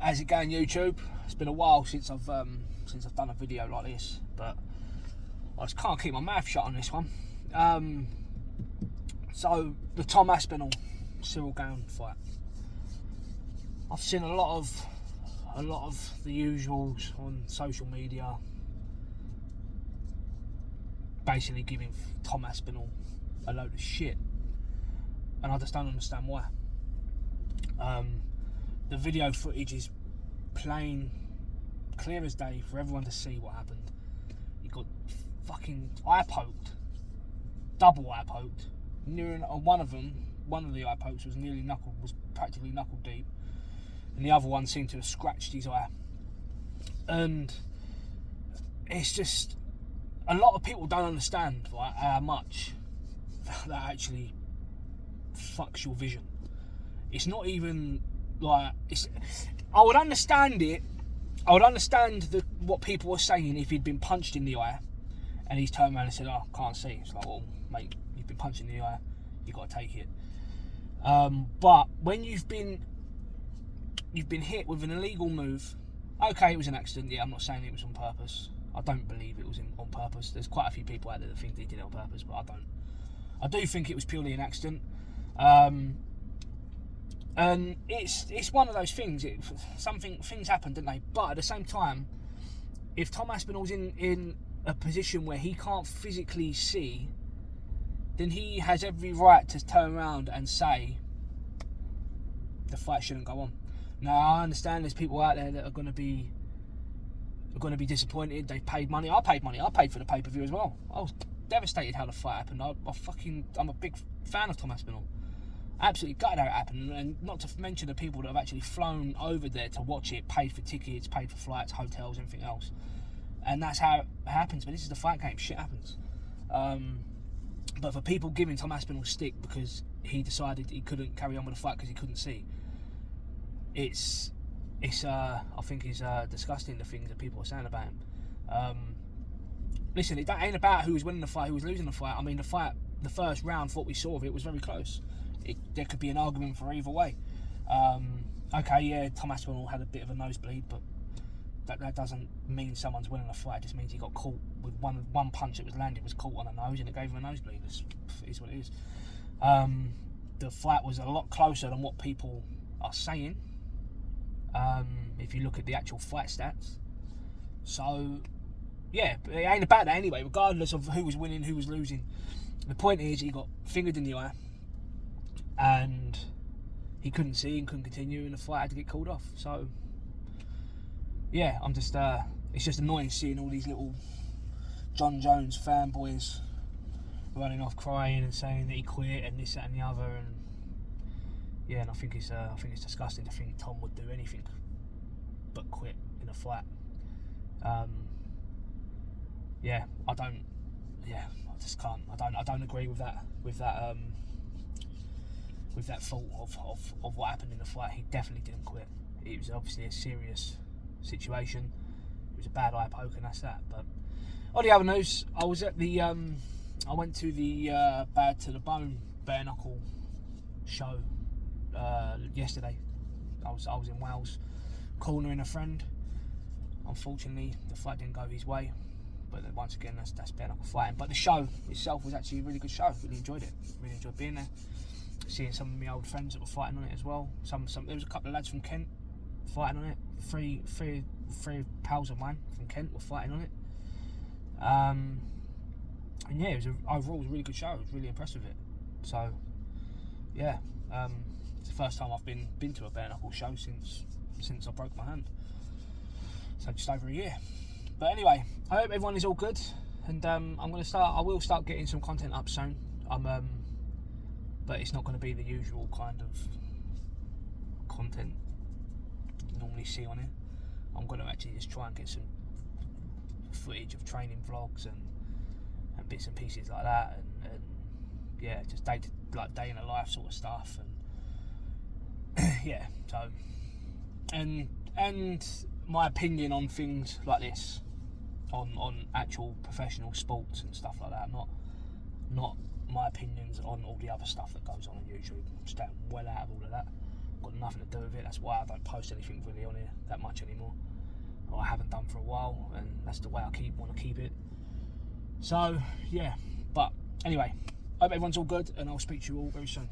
How's it going, YouTube? It's been a while since I've done a video like this, but I just can't keep my mouth shut on this one. So the Tom Aspinall Cyril Gown fight. I've seen a lot of the usuals on social media, basically giving Tom Aspinall a load of shit, and I just don't understand why. The video footage is plain, clear as day for everyone to see what happened. He got fucking eye poked, double eye poked. One of the eye pokes was practically knuckle deep, and the other one seemed to have scratched his eye. And it's just, a lot of people don't understand, right, how much that actually fucks your vision. It's not even like I would understand it. I would understand what people were saying if he'd been punched in the eye and he's turned around and said, "Oh, I can't see." It's like, well, mate, you've been punched in the eye, you got to take it. But when you've been hit with an illegal move, okay, it was an accident. Yeah, I'm not saying it was on purpose. I don't believe it was on purpose. There's quite a few people out there that think they did it on purpose, but I don't. I do think it was purely an accident. And it's one of those things. Things happen, don't they? But at the same time, if Tom Aspinall's in a position where he can't physically see, then he has every right to turn around and say the fight shouldn't go on. Now, I understand there's people out there that are going to be disappointed. They've paid money. I paid money. I paid for the pay-per-view as well. I was devastated how the fight happened. I'm a big fan of Tom Aspinall. Absolutely gutted how it happened, and not to mention the people that have actually flown over there to watch it, paid for tickets, paid for flights, hotels, everything else. And that's how it happens. But this is the fight game. Shit happens. But for people giving Tom Aspinall stick because he decided he couldn't carry on with the fight because he couldn't see, it's I think it's disgusting, the things that people are saying about him. Listen, it ain't about who was winning the fight, who was losing the fight. I mean, the first round, what we saw of it was very close. There could be an argument for either way. Okay, yeah, Tom Aspinall had a bit of a nosebleed, but that doesn't mean someone's winning a fight. It just means he got caught with one punch that was landed, was caught on the nose, and it gave him a nosebleed. It is what it is. The fight was a lot closer than what people are saying, if you look at the actual fight stats. So, yeah, it ain't about that anyway, regardless of who was winning, who was losing. The point is, he got fingered in the eye, and he couldn't see and couldn't continue, and the fight had to get called off. So, yeah, I'm just, it's just annoying seeing all these little John Jones fanboys running off crying and saying that he quit and this, that and the other, and yeah, and I think it's disgusting to think Tom would do anything but quit in a fight. Yeah, I just can't. I don't agree with that thought of what happened in the fight. He definitely didn't quit. It was obviously a serious situation. It was a bad eye poke, and that's that. But on the other news, I went to the Bad to the Bone bare knuckle show yesterday. I was in Wales, cornering a friend. Unfortunately, the fight didn't go his way. But once again, that's bare knuckle fighting. But the show itself was actually a really good show. Really enjoyed it. Really enjoyed being there. Seeing some of my old friends that were fighting on it as well. There was a couple of lads from Kent fighting on it. Three pals of mine from Kent were fighting on it. And yeah, overall it was a really good show. I was really impressed with it. So yeah, it's the first time I've been to a bare knuckle show since I broke my hand. So just over a year. But anyway, I hope everyone is all good, and I will start getting some content up soon. But it's not going to be the usual kind of content you normally see on it. I'm going to actually just try and get some footage of training vlogs and bits and pieces like that, and yeah, just day in the life sort of stuff, and yeah. So and my opinion on things like this, on actual professional sports and stuff like that, not my opinions on all the other stuff that goes on YouTube. I'm staying well out of all of that. got nothing to do with it. That's why I don't post anything really on here that much anymore. Or I haven't done for a while, and that's the way I want to keep it. So yeah, but anyway, hope everyone's all good, and I'll speak to you all very soon.